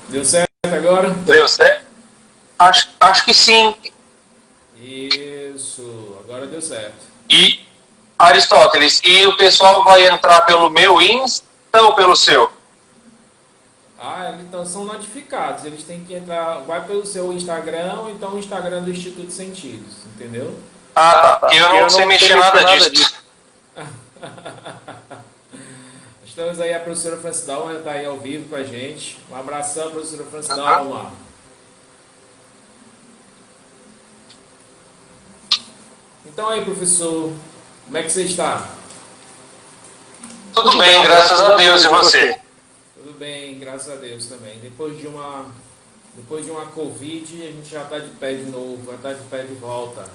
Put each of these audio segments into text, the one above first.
Deu certo agora? Deu certo? Acho que sim. Isso, agora deu certo. E, Aristóteles, e o pessoal vai entrar pelo meu Insta ou pelo seu? Ah, então são notificados. Eles têm que entrar, vai pelo seu Instagram ou então o Instagram do Instituto Sentidos, entendeu? Ah, Ah, tá. tá. Eu Eu não sei não sei mexer mexer nada nada disso. disso. Estamos aí, a professora Francidal está aí ao vivo com a gente. Um abração, professora Francidal, vamos lá. Então aí, professor, como é que você está? Tudo bem, graças a Deus. E você? Tudo bem, graças a Deus também. Depois de uma Covid, a gente já está de pé de novo, já está de pé de volta.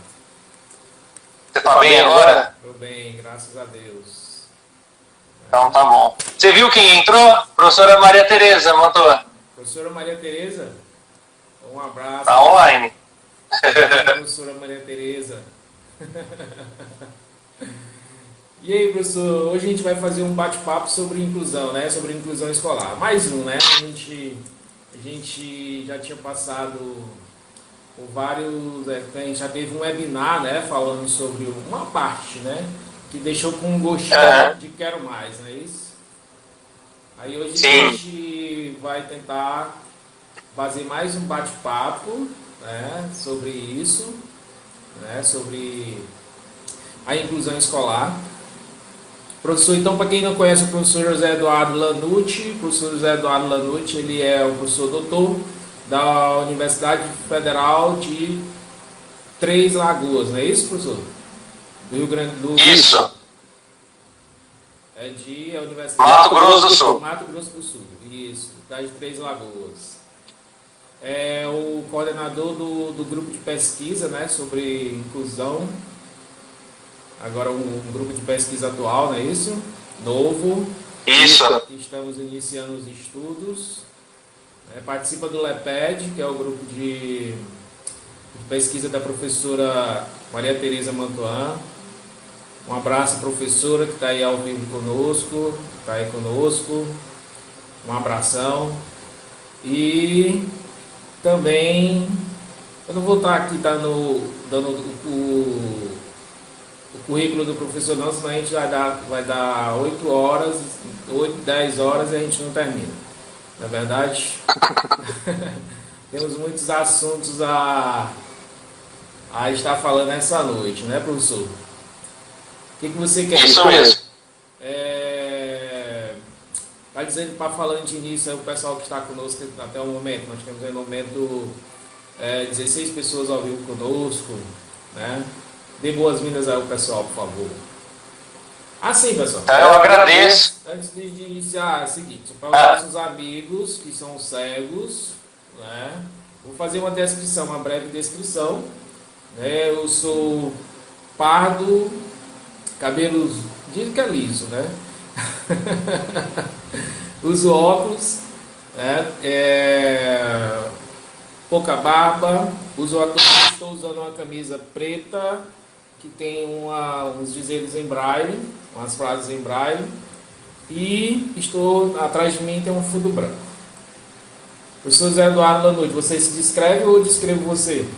Você tá bem agora? Tudo bem, graças a Deus. Então tá bom. Você viu quem entrou? Professora Maria Tereza mandou. Professora Maria Tereza, um abraço. Tá online. Professora Maria Tereza. E aí, professor, hoje a gente vai fazer um bate-papo sobre inclusão, né? Sobre inclusão escolar. Mais um, né? A gente já tinha passado por vários... a gente já teve um webinar, né? Falando sobre uma parte, né? Que deixou com um gostinho de quero mais, não é isso? Aí hoje Sim. a gente vai tentar fazer mais um bate-papo, né? Sobre isso, né? Sobre a inclusão escolar. Professor, então, para quem não conhece o professor José Eduardo Lanucci, o professor José Eduardo Lanucci, ele é o professor doutor da Universidade Federal de Três Lagoas, não é isso, professor? Do Rio Grande do Sul. Isso. É de Universidade Mato Grosso do Sul. Mato Grosso do Sul, isso, das Três Lagoas. É o coordenador do grupo de pesquisa, né, sobre inclusão. Agora um grupo de pesquisa atual, não é isso? Novo. Isso. Estamos iniciando os estudos. Participa do LEPED, que é o grupo de pesquisa da professora Maria Tereza Mantuan. Um abraço, professora, que está aí ao vivo conosco. Está aí conosco. Um abração. E também, eu não vou estar aqui dando o currículo do professor não, senão a gente vai dar 8 horas, 8, 10 horas e a gente não termina. Na verdade, temos muitos assuntos a estar falando essa noite, né, professor? O que você quer? Isso mesmo. Está dizendo, para falando de início, o pessoal que está conosco até o momento, nós temos aí no momento 16 pessoas ao vivo conosco, né? Dê boas-vindas ao pessoal, por favor. Sim, pessoal. Eu agradeço. Antes de iniciar, é o seguinte, para os nossos amigos que são cegos, né? Vou fazer uma descrição, uma breve descrição. Né? Eu sou pardo, cabelos, diz que é liso, né? Uso óculos, né? Pouca barba, estou usando uma camisa preta que tem uns dizeres em braille, umas frases em braille, e atrás de mim tem um fundo branco. Professor José Eduardo Lanucci, você se descreve ou eu descrevo você?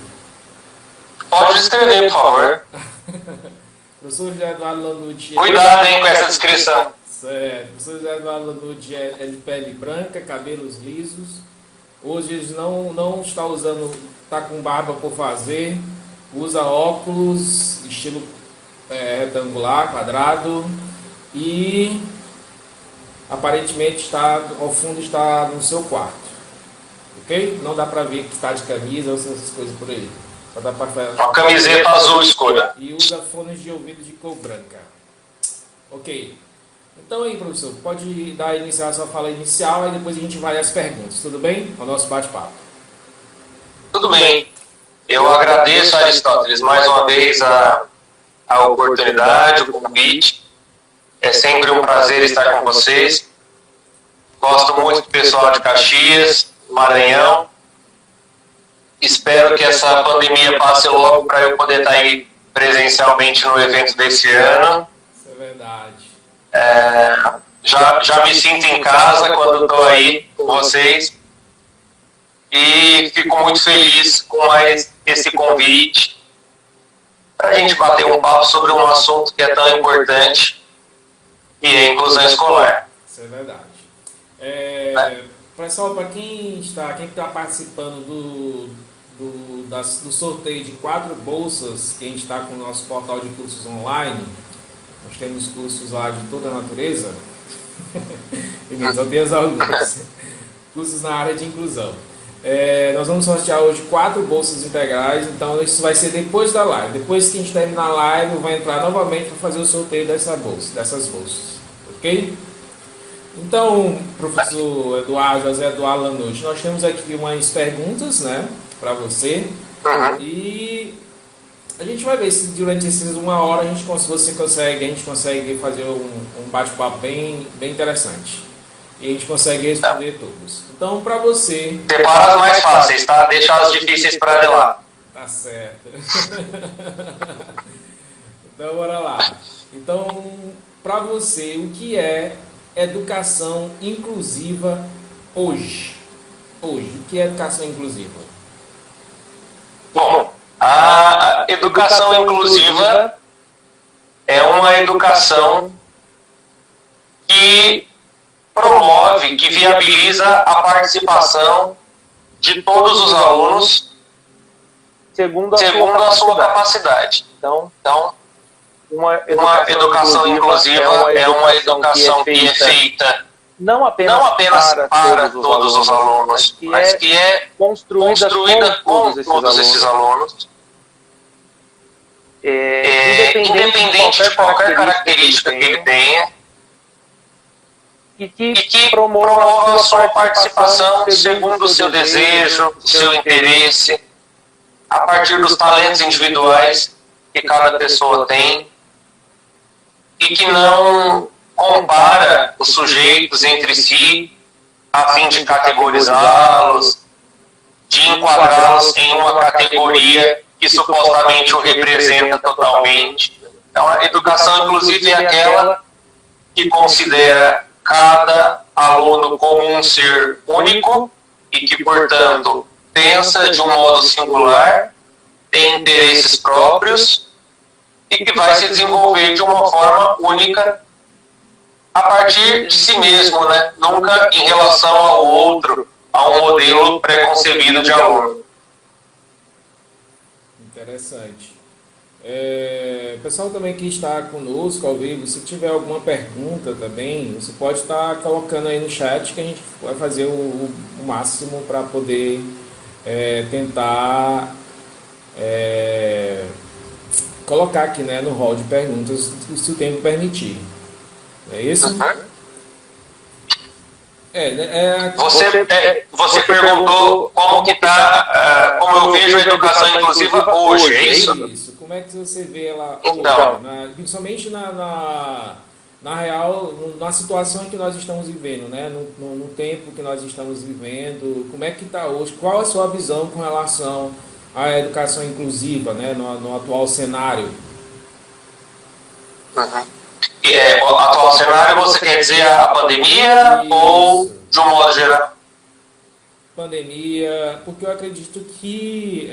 Pode descrever, por favor. Professor José Eduardo Lanucci... Cuidado, hein, com essa descrição. Certo. Professor José Eduardo Lanucci é de pele branca, cabelos lisos. Hoje ele não está usando, está com barba por fazer, usa óculos, estilo retangular, quadrado, e aparentemente ao fundo está no seu quarto, ok? Não dá para ver que está de camisa ou essas coisas por aí. Só dá para fazer uma camiseta azul escura. E usa fones de ouvido de cor branca. Ok. Então aí, professor, pode iniciar a sua fala inicial e depois a gente vai às perguntas, tudo bem? Ao nosso bate-papo. Tudo bem. Eu agradeço, Aristóteles, mais uma vez a oportunidade, o convite. É sempre um prazer estar com vocês. Gosto muito do pessoal de Caxias, Maranhão. Espero que essa pandemia passe logo para eu poder estar aí presencialmente no evento desse ano. Isso é verdade. Já me sinto em casa quando estou aí com vocês. e fico muito feliz com mais esse convite para a gente bater um papo sobre um assunto que é tão importante, que é a inclusão escolar. Isso é verdade. Pessoal, para quem está participando do sorteio de 4 bolsas que a gente está com o nosso portal de cursos online, nós temos cursos lá de toda a natureza, e só tem as algumas, cursos na área de inclusão. Nós vamos sortear hoje 4 bolsas integrais, então isso vai ser depois da live. Depois que a gente terminar a live, eu vou entrar novamente para fazer o sorteio dessas bolsas, ok? Então, professor Eduardo, José Eduardo Lanotti, nós temos aqui umas perguntas, né, para você, e a gente vai ver se durante essas 1 hora a gente consegue fazer um bate-papo bem interessante. E a gente consegue responder todos. Então, para você... Separa as mais fáceis, tá? Deixa as difíceis para de lá. Tá certo. Então, bora lá. Então, para você, o que é educação inclusiva hoje? O que é educação inclusiva? Bom, a educação inclusiva é uma educação que promove, que viabiliza a participação de todos os alunos segundo a sua capacidade. Então, uma educação inclusiva é uma educação que é feita não apenas para todos os alunos, mas que é construída com todos esses alunos, independente de qualquer característica que ele tenha, e que promova a sua participação segundo o seu desejo, o seu interesse, a partir dos talentos individuais que cada pessoa tem, e que não compara os sujeitos entre si a fim de categorizá-los, de enquadrá-los em uma categoria que supostamente o representa totalmente. Então, a educação inclusiva é aquela que considera cada aluno como um ser único e que, portanto, pensa de um modo singular, tem interesses próprios e que vai se desenvolver de uma forma única a partir de si mesmo, né? Nunca em relação ao outro, a um modelo preconcebido de aluno. Interessante. Pessoal também que está conosco ao vivo, se tiver alguma pergunta também, você pode estar colocando aí no chat que a gente vai fazer o máximo para poder tentar colocar aqui, né, no hall de perguntas, se o tempo permitir. É isso? Você perguntou como que está, como eu vejo a educação inclusiva hoje, é isso? Isso. Como é que você vê ela então, hoje? Principalmente na real, na situação em que nós estamos vivendo, né? No tempo que nós estamos vivendo, como é que está hoje? Qual a sua visão com relação à educação inclusiva, né? No atual cenário? O atual cenário, você quer dizer a pandemia ou de um modo geral? Pandemia, porque eu acredito que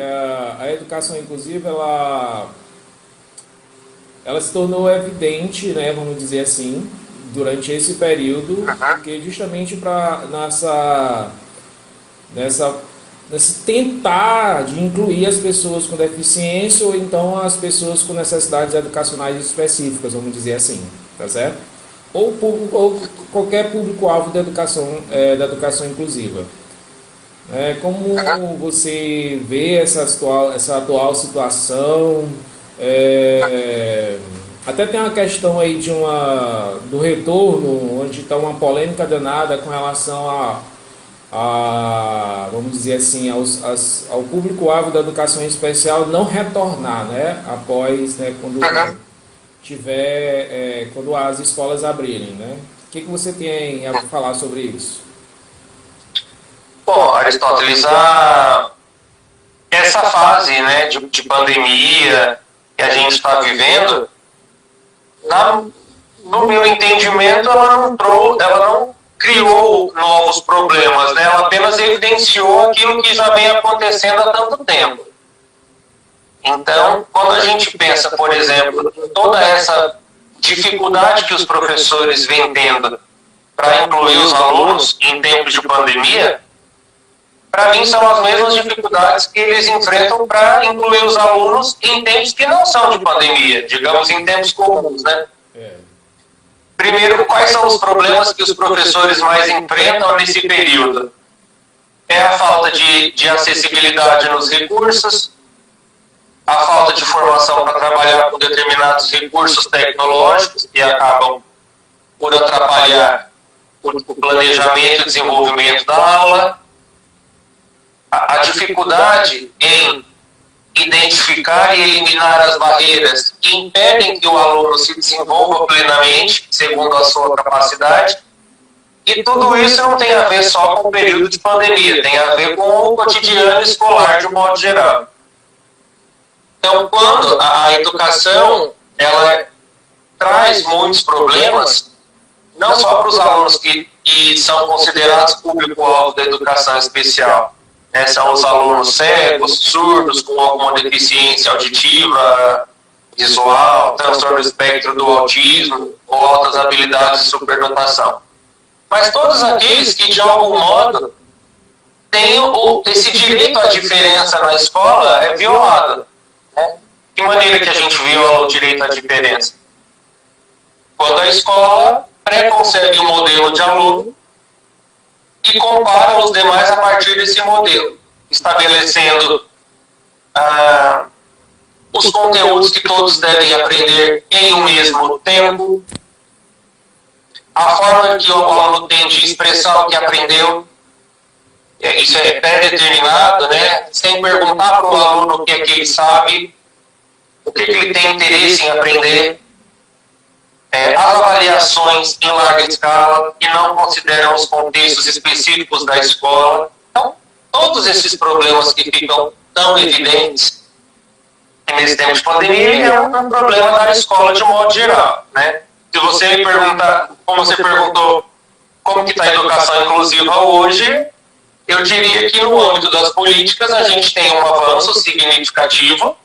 a educação inclusiva ela se tornou evidente, né, vamos dizer assim, durante esse período, porque justamente para nesse tentar de incluir as pessoas com deficiência ou então as pessoas com necessidades educacionais específicas, vamos dizer assim, tá certo? Ou qualquer público-alvo da educação inclusiva. Como você vê essa atual situação? Até tem uma questão aí do retorno, onde está uma polêmica danada com relação vamos dizer assim, ao público-alvo da educação especial não retornar, né, após, né, quando as escolas abrirem, né? O que você tem a falar sobre isso? Bom, Aristóteles, essa fase, né, de pandemia que a gente está vivendo, no meu entendimento, ela não criou novos problemas, né? Ela apenas evidenciou aquilo que já vem acontecendo há tanto tempo. Então, quando a gente pensa, por exemplo, em toda essa dificuldade que os professores vêm tendo para incluir os alunos em tempos de pandemia, para mim são as mesmas dificuldades que eles enfrentam para incluir os alunos em tempos que não são de pandemia, digamos em tempos comuns, né? Primeiro, quais são os problemas que os professores mais enfrentam nesse período? É a falta de acessibilidade nos recursos, a falta de formação para trabalhar com determinados recursos tecnológicos que acabam por atrapalhar o planejamento e desenvolvimento da aula, a dificuldade em identificar e eliminar as barreiras que impedem que o aluno se desenvolva plenamente, segundo a sua capacidade. E tudo isso não tem a ver só com o período de pandemia, tem a ver com o cotidiano escolar de um modo geral. Então, quando a educação ela traz muitos problemas, não só para os alunos que são considerados público-alvo da educação especial, né, são os alunos cegos, surdos, com alguma deficiência auditiva, visual, transtorno do espectro do autismo ou altas habilidades de superdotação. Mas todos aqueles que, de algum modo, têm esse direito à diferença na escola é violado. Né? De que maneira que a gente viola o direito à diferença? Quando a escola preconcebe um modelo de aluno e compara os demais a partir desse modelo, estabelecendo os conteúdos que todos devem aprender em um mesmo tempo, a forma que o aluno tem de expressar o que aprendeu, isso é pré-determinado, né? Sem perguntar para o aluno o que é que ele sabe, o que ele tem interesse em aprender, as avaliações em larga escala, que não consideram os contextos específicos da escola. Então, todos esses problemas que ficam tão evidentes nesse tempo de pandemia é um problema da escola de um modo geral, né? Se você me perguntar, como você perguntou, como que está a educação inclusiva hoje, eu diria que no âmbito das políticas a gente tem um avanço significativo,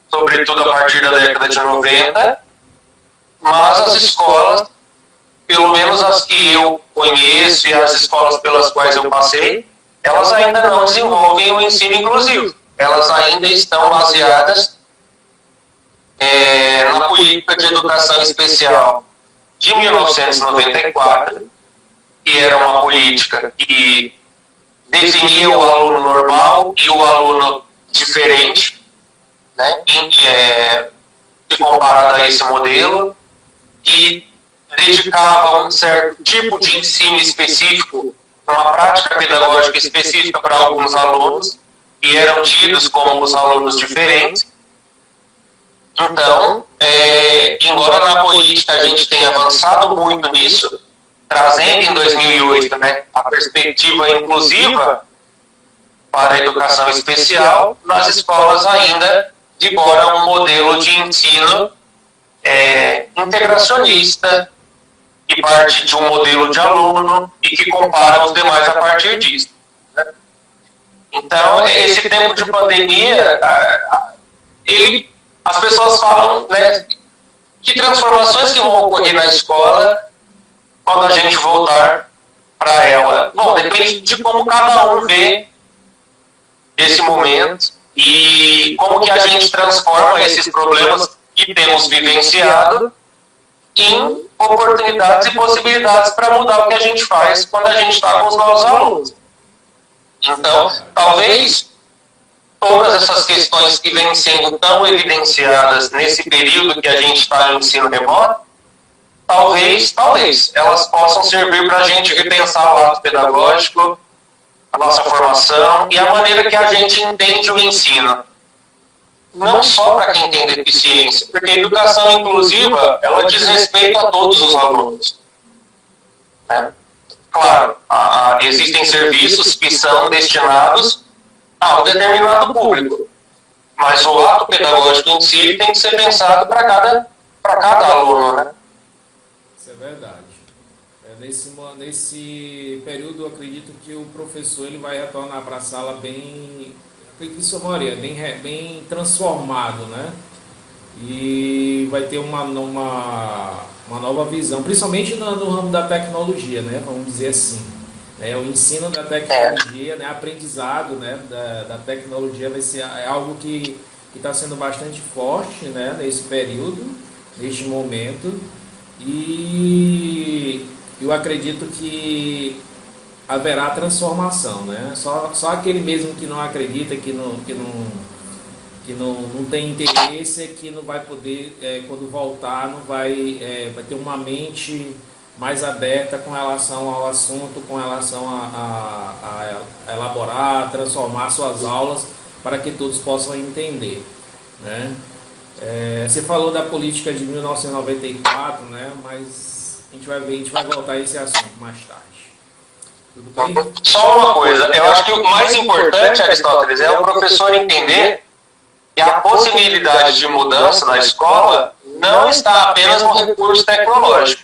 sobretudo a partir da década de 90, mas as escolas, pelo menos as que eu conheço e as escolas pelas quais eu passei, elas ainda não desenvolvem o ensino inclusivo. Elas ainda estão baseadas na política de educação especial de 1994, que era uma política que definia o aluno normal e o aluno diferente, né, comparado a esse modelo, e dedicava um certo tipo de ensino específico, uma prática pedagógica específica para alguns alunos, que eram tidos como os alunos diferentes. Então, embora na política a gente tenha avançado muito nisso, trazendo em 2008, né, a perspectiva inclusiva para a educação especial, nas escolas ainda vigora um modelo de ensino integracionista, que parte de um modelo de aluno e que compara os demais a partir disso. Né? Então, esse tempo de pandemia, as pessoas falam, né, que transformações que vão ocorrer na escola quando a gente voltar para ela. Bom, depende de como cada um vê esse momento e como que a gente transforma esses problemas que temos vivenciado em oportunidades e possibilidades para mudar o que a gente faz quando a gente está com os nossos alunos. Então, talvez todas essas questões que vêm sendo tão evidenciadas nesse período que a gente está no ensino remoto, talvez, elas possam servir para a gente repensar o ato pedagógico, a nossa formação e a maneira que a gente entende o ensino. Não só para quem tem deficiência, porque a educação inclusiva, ela diz respeito a todos os alunos. Né? Claro, existem serviços que são destinados a um determinado público, mas o ato pedagógico em si tem que ser pensado para cada aluno. Né? Isso é verdade. Nesse período, eu acredito que o professor ele vai retornar para a sala bem, acredito que isso, Maria, bem transformado, né? E vai ter uma nova visão, principalmente no ramo da tecnologia, né? Vamos dizer assim. O ensino da tecnologia, né? Aprendizado, né? Da tecnologia vai ser algo que está sendo bastante forte, né? Nesse período, neste momento. E eu acredito que haverá transformação, né? Só aquele mesmo que não acredita, que não tem interesse, é que não vai poder, quando voltar, não vai ter uma mente mais aberta com relação ao assunto, com relação a elaborar, transformar suas aulas para que todos possam entender, né? Você falou da política de 1994, né? Mas a gente vai voltar a esse assunto mais tarde. Tudo bem? Só uma coisa, eu acho que o mais importante, Aristóteles, é o professor entender que a possibilidade de mudança na escola não está apenas no recurso tecnológico.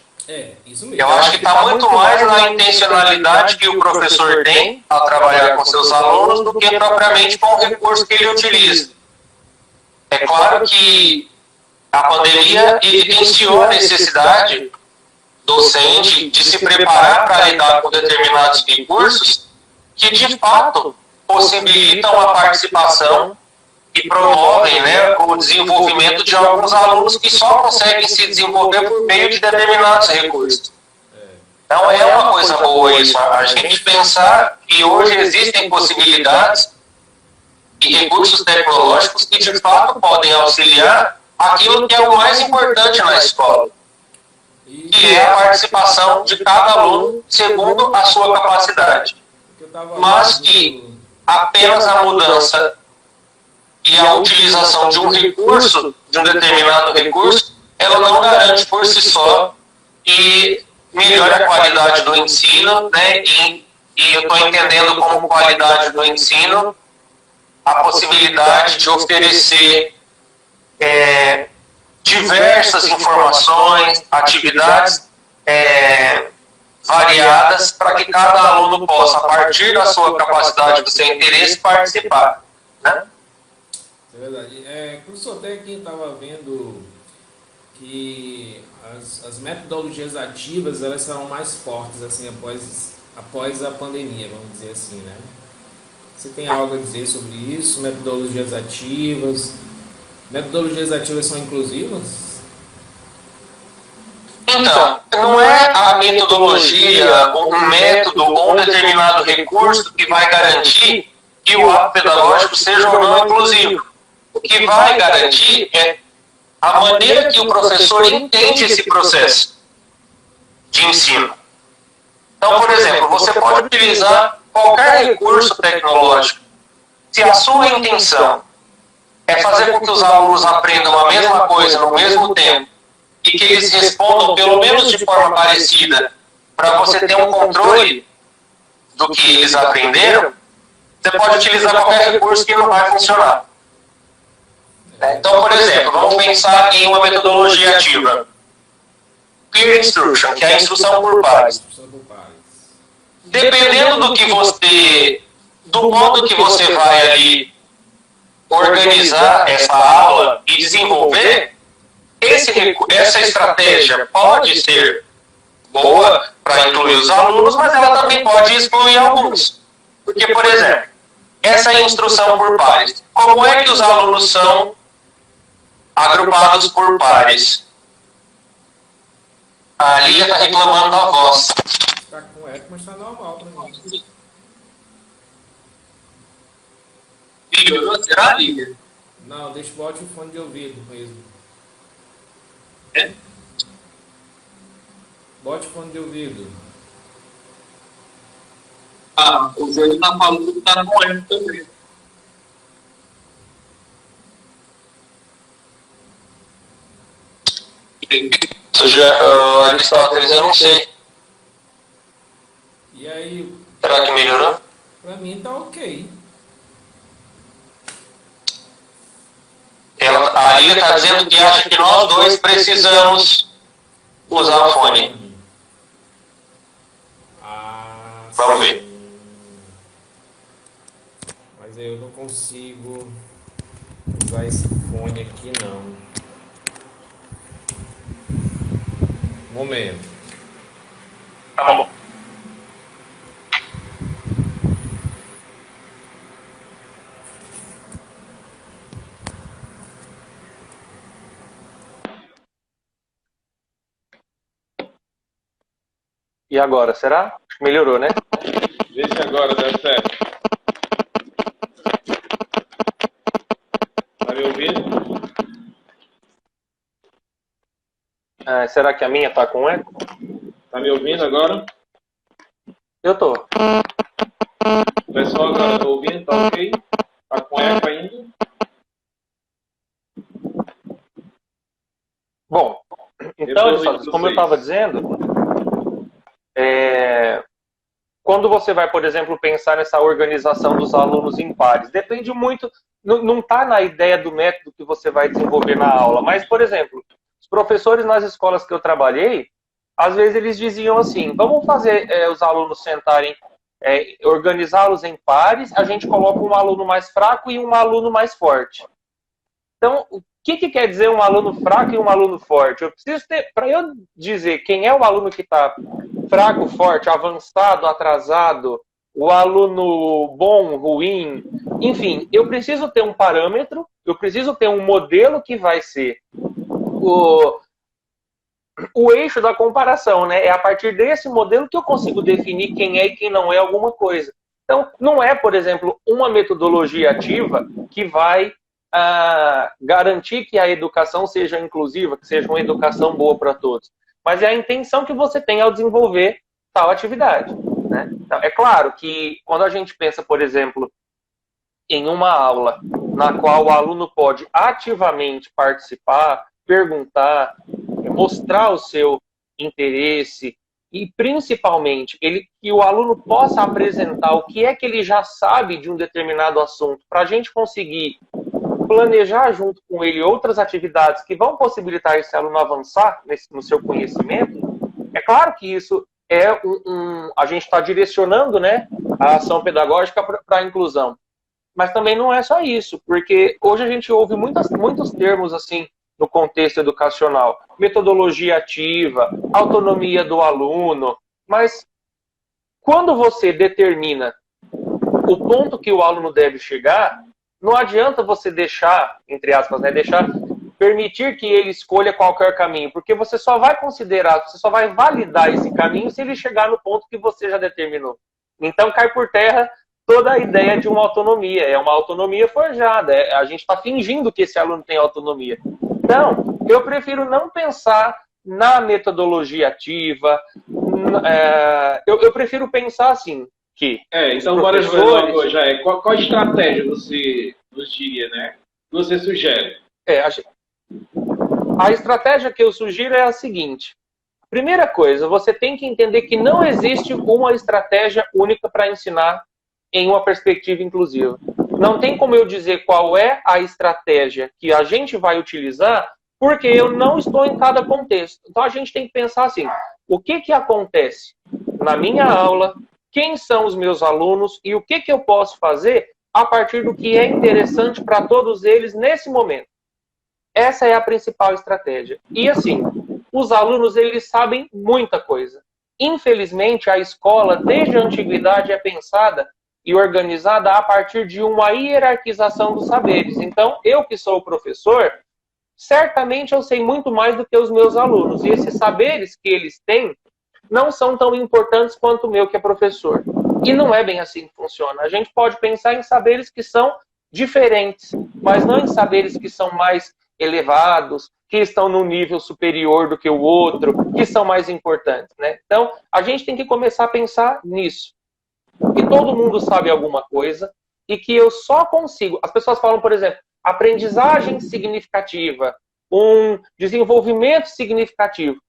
Isso mesmo. Eu acho que está muito mais na intencionalidade que o professor tem ao trabalhar com seus alunos do que propriamente com o recurso que ele utiliza. É claro que a pandemia evidenciou a necessidade docente de se preparar para lidar com determinados recursos que, de fato, possibilitam a participação e promovem, né, o desenvolvimento de alguns alunos que só conseguem se desenvolver por meio de determinados recursos. Então é uma coisa boa isso, a gente pensar que hoje existem possibilidades e recursos tecnológicos que de fato podem auxiliar aquilo que é o mais importante na escola, que é a participação de cada aluno segundo a sua capacidade. Mas que apenas a mudança e a utilização de um recurso, de um determinado recurso, ela não garante por si só que melhore a qualidade do ensino, né? E eu estou entendendo como qualidade do ensino a possibilidade de oferecer diversas informações, atividades variadas para que cada aluno possa, a partir da sua capacidade, do seu interesse, participar, né? É verdade. Professor, até quem estava vendo que as metodologias ativas elas serão mais fortes assim após a pandemia, vamos dizer assim, né? Você tem algo a dizer sobre isso? Metodologias ativas são inclusivas? Então, não é a metodologia, ou um método, ou um determinado recurso que vai garantir que o ato pedagógico seja ou não inclusivo. O que vai garantir é a maneira que o professor entende esse processo de ensino. Então, por exemplo, você pode utilizar qualquer recurso tecnológico. Se a sua intenção é fazer com que os alunos aprendam a mesma coisa no mesmo tempo e que eles respondam pelo menos de forma parecida para você ter um controle do que eles aprenderam, você pode utilizar qualquer recurso que não vai funcionar. Então, por exemplo, vamos pensar em uma metodologia ativa. Peer Instruction, que é a instrução por pares. Dependendo do modo que você vai ali organizar essa aula e desenvolver, essa estratégia pode ser boa para incluir os alunos, mas ela também pode excluir alguns. Porque, por exemplo, essa instrução por pares, como é que os alunos são agrupados por pares? A Lia está reclamando da voz. Está com eco, mas está normal para mim. Será, Lia? Não, bote o fone de ouvido mesmo. Bote o fone de ouvido. O Júlio está falando que está com eco também. Aristóteles, eu não sei. E aí? Será que melhorou? Pra mim tá ok. A Lia está dizendo que acha que nós dois precisamos usar o fone. Vamos ver. Mas eu não consigo usar esse fone aqui, não. Momento. Tá bom. E agora, será? Melhorou, né? Vê se agora dá certo. Tá me ouvindo? Será que a minha tá com eco? Tá me ouvindo agora? Eu tô. O pessoal agora tá ouvindo? Tá ok? Tá com eco ainda? Bom, então, como eu estava dizendo, quando você vai, por exemplo, pensar nessa organização dos alunos em pares, depende muito, não está na ideia do método que você vai desenvolver na aula, mas, por exemplo, os professores nas escolas que eu trabalhei, às vezes eles diziam assim, vamos fazer os alunos sentarem, organizá-los em pares, a gente coloca um aluno mais fraco e um aluno mais forte. Então, o que quer dizer um aluno fraco e um aluno forte? Eu preciso ter, para eu dizer quem é o aluno que está fraco, forte, avançado, atrasado, o aluno bom, ruim, enfim, eu preciso ter um parâmetro, eu preciso ter um modelo que vai ser o eixo da comparação, né? É a partir desse modelo que eu consigo definir quem é e quem não é alguma coisa. Então, não é, por exemplo, uma metodologia ativa que vai garantir que a educação seja inclusiva, que seja uma educação boa para todos. Mas é a intenção que você tem ao desenvolver tal atividade, né? Então, é claro que quando a gente pensa, por exemplo, em uma aula na qual o aluno pode ativamente participar, perguntar, mostrar o seu interesse e, principalmente, que o aluno possa apresentar o que é que ele já sabe de um determinado assunto, para a gente conseguir planejar junto com ele outras atividades que vão possibilitar esse aluno avançar no seu conhecimento. É claro que isso a gente está direcionando, né, a ação pedagógica para a inclusão. Mas também não é só isso, porque hoje a gente ouve muitos termos assim no contexto educacional. Metodologia ativa, autonomia do aluno. Mas quando você determina o ponto que o aluno deve chegar, não adianta você deixar, entre aspas, né, permitir que ele escolha qualquer caminho, porque você só vai considerar, você só vai validar esse caminho se ele chegar no ponto que você já determinou. Então cai por terra toda a ideia de uma autonomia. É uma autonomia forjada. A gente está fingindo que esse aluno tem autonomia. Então, eu prefiro não pensar na metodologia ativa. Eu prefiro pensar assim, que então bora professores... qual a estratégia você nos diria, né? Que você sugere? A estratégia que eu sugiro é a seguinte. Primeira coisa, você tem que entender que não existe uma estratégia única para ensinar em uma perspectiva inclusiva. Não tem como eu dizer qual é a estratégia que a gente vai utilizar, porque eu não estou em cada contexto. Então a gente tem que pensar assim, o que acontece na minha aula, quem são os meus alunos e o que eu posso fazer a partir do que é interessante para todos eles nesse momento. Essa é a principal estratégia. E assim, os alunos, eles sabem muita coisa. Infelizmente, a escola, desde a antiguidade, é pensada e organizada a partir de uma hierarquização dos saberes. Então, eu que sou o professor, certamente eu sei muito mais do que os meus alunos. E esses saberes que eles têm não são tão importantes quanto o meu, que é professor. E não é bem assim que funciona. A gente pode pensar em saberes que são diferentes, mas não em saberes que são mais elevados, que estão num nível superior do que o outro, que são mais importantes, né? Então, a gente tem que começar a pensar nisso. Que todo mundo sabe alguma coisa e que eu só consigo... As pessoas falam, por exemplo, aprendizagem significativa, um desenvolvimento significativo.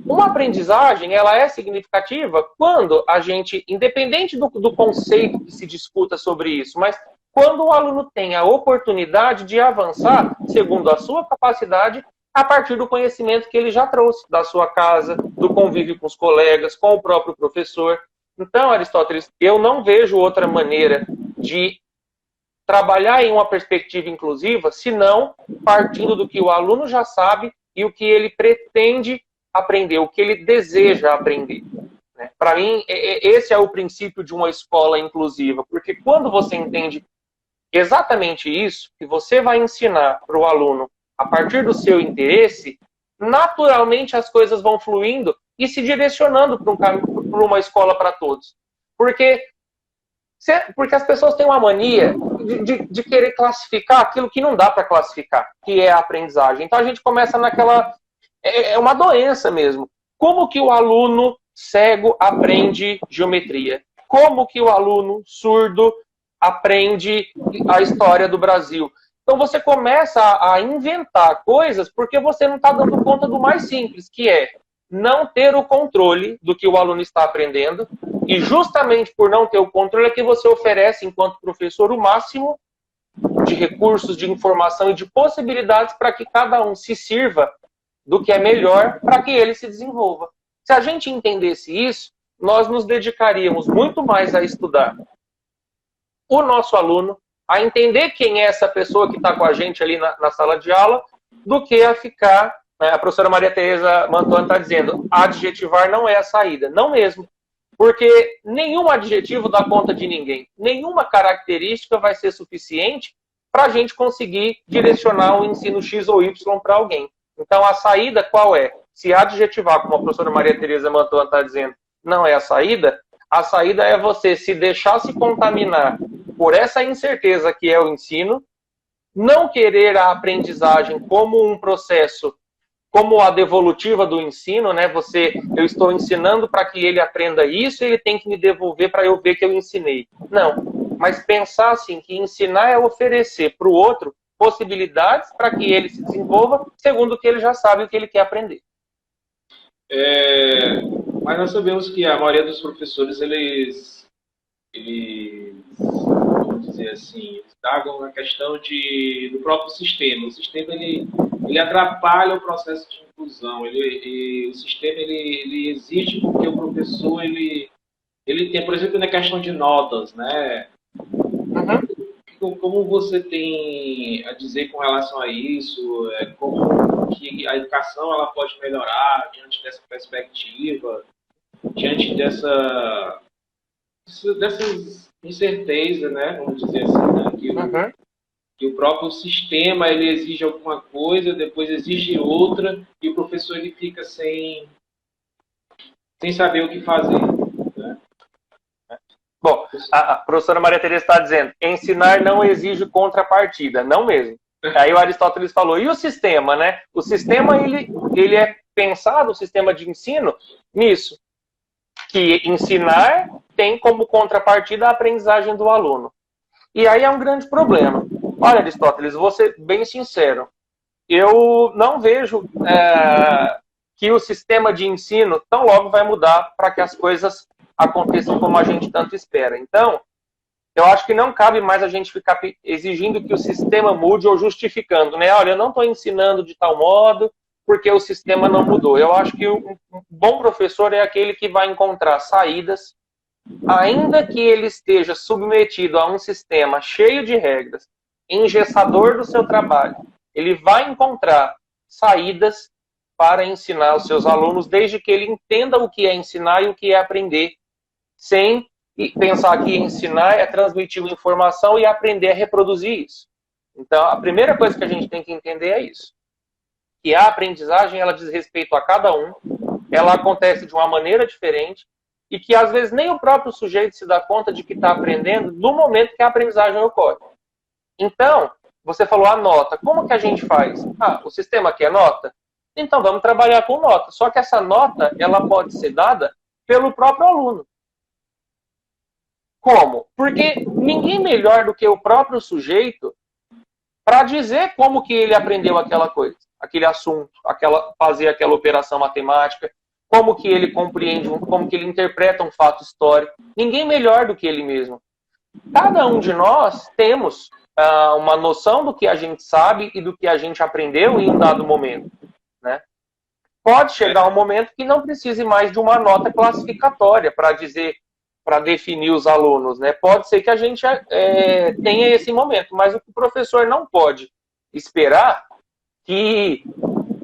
Uma aprendizagem, ela é significativa quando a gente, independente do conceito que se discuta sobre isso, mas quando o aluno tem a oportunidade de avançar, segundo a sua capacidade, a partir do conhecimento que ele já trouxe da sua casa, do convívio com os colegas, com o próprio professor. Então, Aristóteles, eu não vejo outra maneira de trabalhar em uma perspectiva inclusiva, senão partindo do que o aluno já sabe e o que ele pretende aprender, o que ele deseja aprender. Para mim, esse é o princípio de uma escola inclusiva, porque quando você entende exatamente isso, que você vai ensinar para o aluno a partir do seu interesse, naturalmente as coisas vão fluindo e se direcionando para uma escola para todos. Porque as pessoas têm uma mania de querer classificar aquilo que não dá para classificar, que é a aprendizagem. Então a gente começa naquela... É uma doença mesmo. Como que o aluno cego aprende geometria? Como que o aluno surdo aprende a história do Brasil? Então você começa a inventar coisas porque você não está dando conta do mais simples, que é não ter o controle do que o aluno está aprendendo, e justamente por não ter o controle é que você oferece, enquanto professor, o máximo de recursos, de informação e de possibilidades para que cada um se sirva do que é melhor para que ele se desenvolva. Se a gente entendesse isso, nós nos dedicaríamos muito mais a estudar o nosso aluno, a entender quem é essa pessoa que está com a gente ali na sala de aula, do que a ficar... A professora Maria Tereza Mantuano está dizendo, adjetivar não é a saída. Não mesmo. Porque nenhum adjetivo dá conta de ninguém. Nenhuma característica vai ser suficiente para a gente conseguir direcionar o ensino X ou Y para alguém. Então, a saída qual é? Se adjetivar, como a professora Maria Tereza Mantuano está dizendo, não é a saída é você se deixar se contaminar por essa incerteza que é o ensino, não querer a aprendizagem como um processo, como a devolutiva do ensino, né? Eu estou ensinando para que ele aprenda isso e ele tem que me devolver para eu ver que eu ensinei. Não, mas pensar assim, que ensinar é oferecer para o outro possibilidades para que ele se desenvolva segundo o que ele já sabe e o que ele quer aprender. Mas nós sabemos que a maioria dos professores, eles vamos dizer assim, estagam na questão do próprio sistema. O sistema, ele atrapalha o processo de inclusão. O sistema, ele existe porque o professor, ele tem, por exemplo, na questão de notas, né? Como você tem a dizer com relação a isso? Como que a educação ela pode melhorar diante dessa perspectiva, diante dessas incertezas, né? Vamos dizer assim, né? Que o próprio sistema ele exige alguma coisa, depois exige outra, e o professor ele fica sem saber o que fazer. Né? Bom, a professora Maria Tereza está dizendo, ensinar não exige contrapartida, não mesmo. Aí o Aristóteles falou, e o sistema, né? O sistema, ele é pensado, o sistema de ensino, nisso, que ensinar tem como contrapartida a aprendizagem do aluno. E aí é um grande problema. Olha, Aristóteles, vou ser bem sincero, eu não vejo que o sistema de ensino tão logo vai mudar para que as coisas aconteçam como a gente tanto espera. Então, eu acho que não cabe mais a gente ficar exigindo que o sistema mude ou justificando, né? Olha, eu não estou ensinando de tal modo porque o sistema não mudou. Eu acho que um bom professor é aquele que vai encontrar saídas, ainda que ele esteja submetido a um sistema cheio de regras, engessador do seu trabalho. Ele vai encontrar saídas para ensinar os seus alunos, desde que ele entenda o que é ensinar e o que é aprender, sem pensar que ensinar é transmitir uma informação e aprender a reproduzir isso. Então, a primeira coisa que a gente tem que entender é isso. Que a aprendizagem, ela diz respeito a cada um, ela acontece de uma maneira diferente, e que às vezes nem o próprio sujeito se dá conta de que está aprendendo no momento que a aprendizagem ocorre. Então, você falou a nota. Como que a gente faz? O sistema quer nota? Então vamos trabalhar com nota. Só que essa nota, ela pode ser dada pelo próprio aluno. Como? Porque ninguém melhor do que o próprio sujeito para dizer como que ele aprendeu aquela coisa, aquele assunto, fazer aquela operação matemática, como que ele compreende, como que ele interpreta um fato histórico. Ninguém melhor do que ele mesmo. Cada um de nós temos uma noção do que a gente sabe e do que a gente aprendeu em um dado momento. Né? Pode chegar um momento que não precise mais de uma nota classificatória para dizer para definir os alunos, né? Pode ser que a gente tenha esse momento, mas o professor não pode esperar que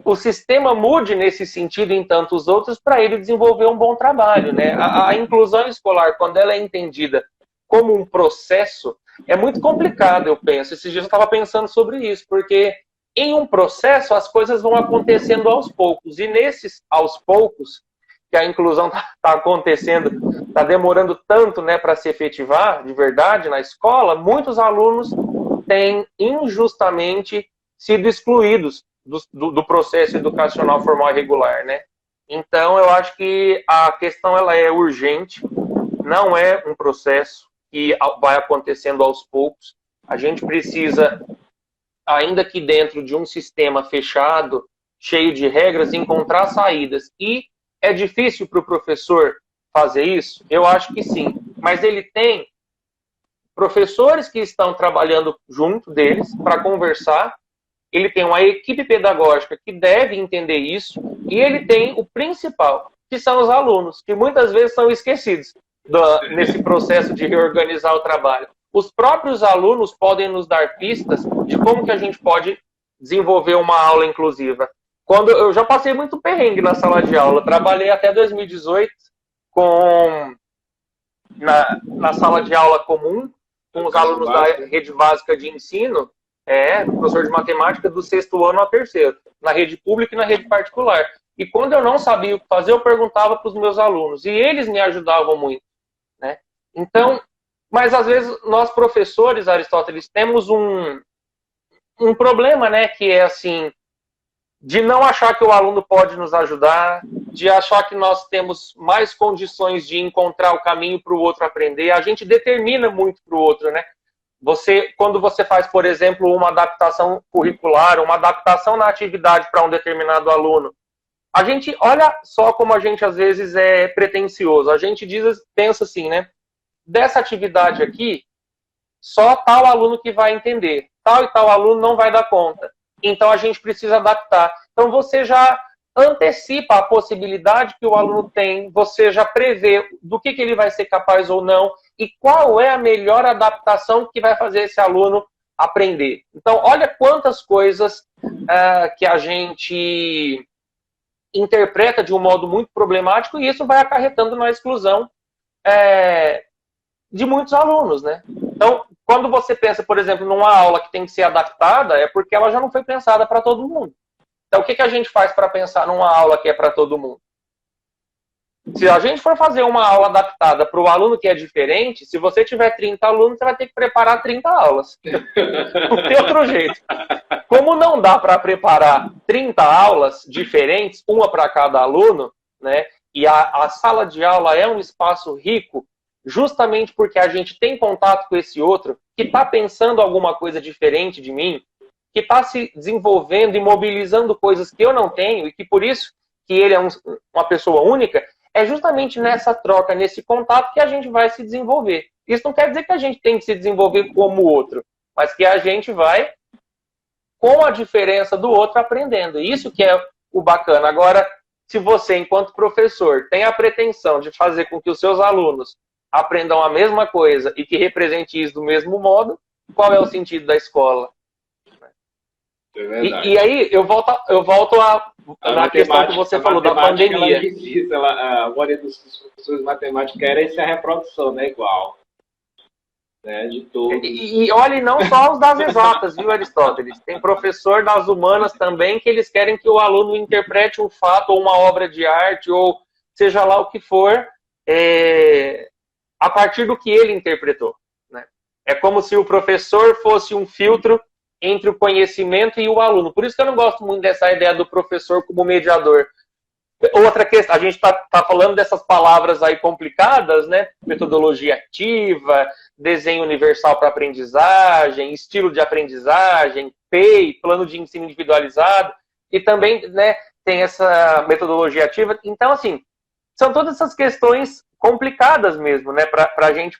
o sistema mude nesse sentido em tantos outros para ele desenvolver um bom trabalho, né? A inclusão escolar, quando ela é entendida como um processo, é muito complicado, eu penso. Esses dias eu estava pensando sobre isso, porque em um processo as coisas vão acontecendo aos poucos, e nesses aos poucos, que a inclusão está acontecendo, está demorando tanto, né, para se efetivar de verdade na escola, muitos alunos têm injustamente sido excluídos do processo educacional formal e regular, né? Então, eu acho que a questão ela é urgente, não é um processo que vai acontecendo aos poucos. A gente precisa, ainda que dentro de um sistema fechado, cheio de regras, encontrar saídas. E é difícil para o professor fazer isso? Eu acho que sim. Mas ele tem professores que estão trabalhando junto deles para conversar. Ele tem uma equipe pedagógica que deve entender isso. E ele tem o principal, que são os alunos, que muitas vezes são esquecidos nesse processo de reorganizar o trabalho. Os próprios alunos podem nos dar pistas de como que a gente pode desenvolver uma aula inclusiva. Quando eu já passei muito perrengue na sala de aula, trabalhei até 2018 na sala de aula comum, com os alunos da rede básica de ensino, professor de matemática do 6º ano ao 3º, na rede pública e na rede particular. E quando eu não sabia o que fazer, eu perguntava para os meus alunos, e eles me ajudavam muito, né? Então, mas às vezes nós professores, Aristóteles, temos um problema, né, que é assim, de não achar que o aluno pode nos ajudar, de achar que nós temos mais condições de encontrar o caminho para o outro aprender. A gente determina muito para o outro, né? Quando você faz, por exemplo, uma adaptação curricular, uma adaptação na atividade para um determinado aluno, a gente, olha só como a gente às vezes é pretensioso. A gente pensa assim, né? Dessa atividade aqui, só tal aluno que vai entender. Tal e tal aluno não vai dar conta. Então, a gente precisa adaptar. Então, você já antecipa a possibilidade que o aluno tem, você já prevê do que ele vai ser capaz ou não, e qual é a melhor adaptação que vai fazer esse aluno aprender. Então, olha quantas coisas que a gente interpreta de um modo muito problemático, e isso vai acarretando na exclusão de muitos alunos, né? Então, quando você pensa, por exemplo, numa aula que tem que ser adaptada, é porque ela já não foi pensada para todo mundo. Então, o que a gente faz para pensar numa aula que é para todo mundo? Se a gente for fazer uma aula adaptada para o aluno que é diferente, se você tiver 30 alunos, você vai ter que preparar 30 aulas. Não tem outro jeito. Como não dá para preparar 30 aulas diferentes, uma para cada aluno, né? E a sala de aula é um espaço rico, justamente porque a gente tem contato com esse outro, que está pensando alguma coisa diferente de mim, que está se desenvolvendo e mobilizando coisas que eu não tenho, e que por isso que ele é uma pessoa única, é justamente nessa troca, nesse contato que a gente vai se desenvolver. Isso não quer dizer que a gente tem que se desenvolver como o outro, mas que a gente vai, com a diferença do outro, aprendendo. Isso que é o bacana. Agora, se você, enquanto professor, tem a pretensão de fazer com que os seus alunos aprendam a mesma coisa e que represente isso do mesmo modo, qual é o sentido da escola? É e aí, eu volto na questão que você falou da pandemia. A maioria dos professores de matemática querem ser a reprodução, né? Igual. Né, de tudo. E olhe, não só os das exatas, viu, Aristóteles? Tem professor das humanas também que eles querem que o aluno interprete um fato ou uma obra de arte, ou seja lá o que for, a partir do que ele interpretou. Né? É como se o professor fosse um filtro entre o conhecimento e o aluno. Por isso que eu não gosto muito dessa ideia do professor como mediador. Outra questão, a gente está falando dessas palavras aí complicadas, né? Metodologia ativa, desenho universal para aprendizagem, estilo de aprendizagem, PEI, plano de ensino individualizado, e também, né, tem essa metodologia ativa. Então, assim, são todas essas questões complicadas mesmo, né? Para a gente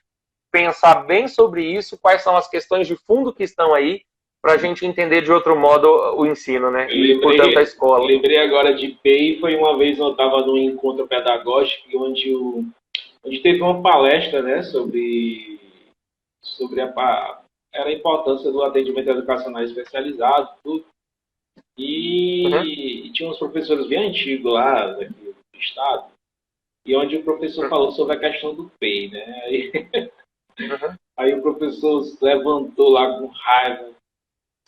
pensar bem sobre isso, quais são as questões de fundo que estão aí, para a gente entender de outro modo o ensino, né? E, portanto, a escola. Lembrei agora de PEI, foi uma vez eu estava num encontro pedagógico, onde o a gente teve uma palestra, né, sobre era a importância do atendimento educacional especializado, tudo. E tinha uns professores bem antigos lá, daqui do estado, e onde o professor falou sobre a questão do PEI, né? Aí o professor levantou lá com raiva,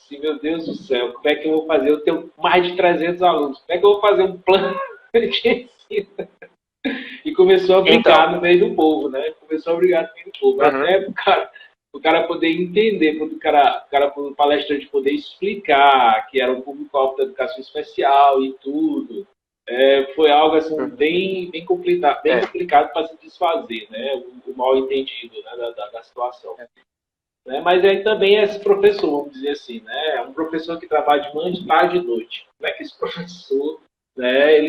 assim, meu Deus do céu, como é que eu vou fazer? Eu tenho mais de 300 alunos, como é que eu vou fazer um plano de ensino? E começou a brincar no meio do povo, né? Começou a brigar no meio do povo. Até o cara poder entender, o palestrante poder explicar que era um público-alvo da educação especial e tudo. Foi algo assim, bem complicado para se desfazer, né? O mal entendido, né? da situação. Né? Mas aí também esse professor, vamos dizer assim, né? Um professor que trabalha de manhã, de tarde e de noite. Como é que esse professor, né?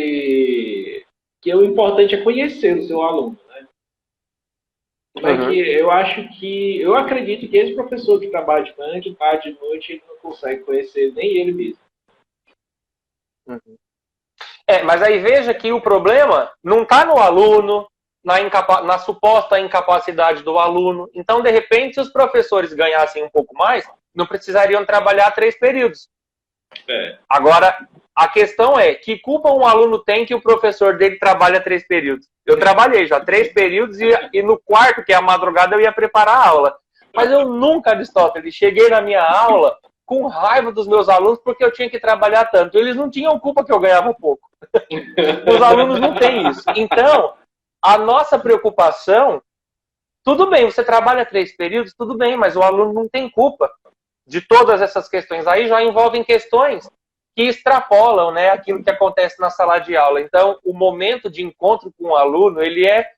Que o importante é conhecer o seu aluno, né? Como é que eu acredito que esse professor que trabalha de manhã, de tarde e de noite, ele não consegue conhecer nem ele mesmo. Mas aí veja que o problema não está no aluno, na suposta incapacidade do aluno. Então, de repente, se os professores ganhassem um pouco mais, não precisariam trabalhar 3 períodos. Agora, a questão é, que culpa um aluno tem que o professor dele trabalha 3 períodos? Eu trabalhei já 3 períodos e no quarto, que é a madrugada, eu ia preparar a aula. Mas eu nunca, Aristóteles, cheguei na minha aula com raiva dos meus alunos porque eu tinha que trabalhar tanto. Eles não tinham culpa que eu ganhava pouco. Os alunos não têm isso. Então, a nossa preocupação, tudo bem, você trabalha 3 períodos, tudo bem, mas o aluno não tem culpa de todas essas questões. Aí já envolvem questões que extrapolam, né, aquilo que acontece na sala de aula. Então, o momento de encontro com o aluno, ele é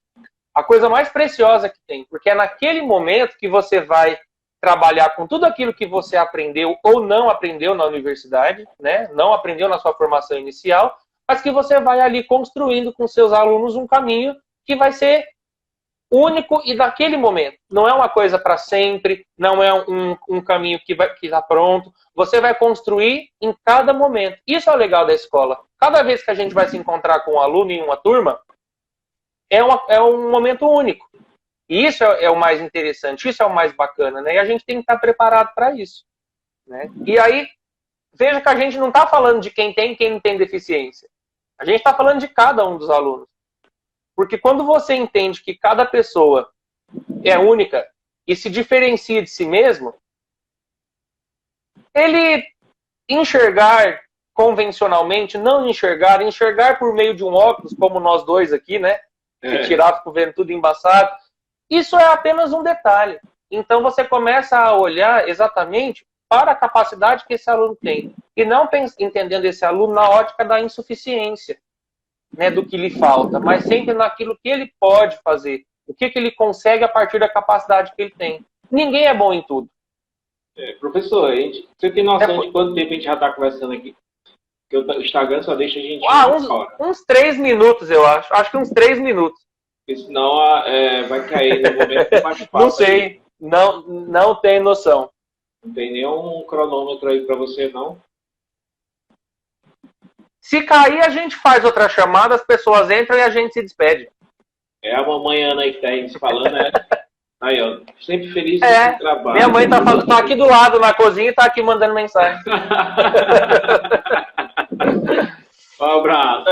a coisa mais preciosa que tem, porque é naquele momento que você vai trabalhar com tudo aquilo que você aprendeu ou não aprendeu na universidade, né, não aprendeu na sua formação inicial, mas que você vai ali construindo com seus alunos um caminho que vai ser único e daquele momento. Não é uma coisa para sempre, não é um caminho que está pronto. Você vai construir em cada momento. Isso é o legal da escola. Cada vez que a gente vai se encontrar com um aluno em uma turma, é um momento único. E isso é o mais interessante, isso é o mais bacana, né? E a gente tem que estar preparado para isso, né? E aí, veja que a gente não está falando de quem tem e quem não tem deficiência. A gente está falando de cada um dos alunos. Porque quando você entende que cada pessoa é única e se diferencia de si mesmo, ele enxergar convencionalmente, não enxergar por meio de um óculos, como nós dois aqui, né? Que tirar, ficou vendo tudo embaçado. Isso é apenas um detalhe. Então você começa a olhar exatamente para a capacidade que esse aluno tem. E não entendendo esse aluno na ótica da insuficiência, né, do que lhe falta, mas sempre naquilo que ele pode fazer. O que ele consegue a partir da capacidade que ele tem. Ninguém é bom em tudo. Professor, você tem noção de quanto tempo a gente já está conversando aqui? Porque o Instagram só deixa a gente... uns 3 minutos, eu acho. Acho que uns 3 minutos. Porque senão vai cair no momento do bate-papo. Não sei. Não tenho noção. Não tem nenhum cronômetro aí para você, não? Se cair, a gente faz outra chamada, as pessoas entram e a gente se despede. É a mamãe Ana aí que tá aí falando, né? Aí, ó, sempre feliz com esse trabalho. Minha mãe tá aqui do lado na cozinha e tá aqui mandando mensagem. Um abraço.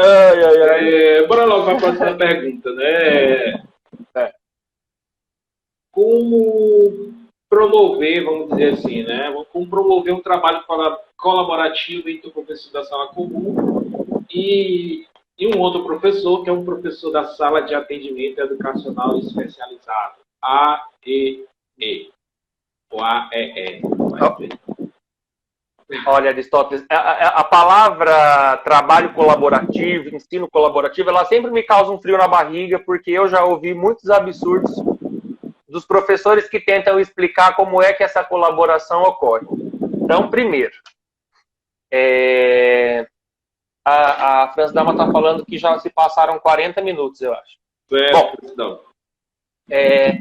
Bora logo para a próxima pergunta, né? Como promover, vamos dizer assim, né? Como promover um trabalho colaborativo entre o professor da sala comum e um outro professor, que é um professor da sala de atendimento educacional especializado, AEE. Ou AEE. Olha, Aristóteles, a palavra trabalho colaborativo, ensino colaborativo, ela sempre me causa um frio na barriga, porque eu já ouvi muitos absurdos dos professores que tentam explicar como é que essa colaboração ocorre. Então, primeiro, a França Dama está falando que já se passaram 40 minutos, eu acho. Bom,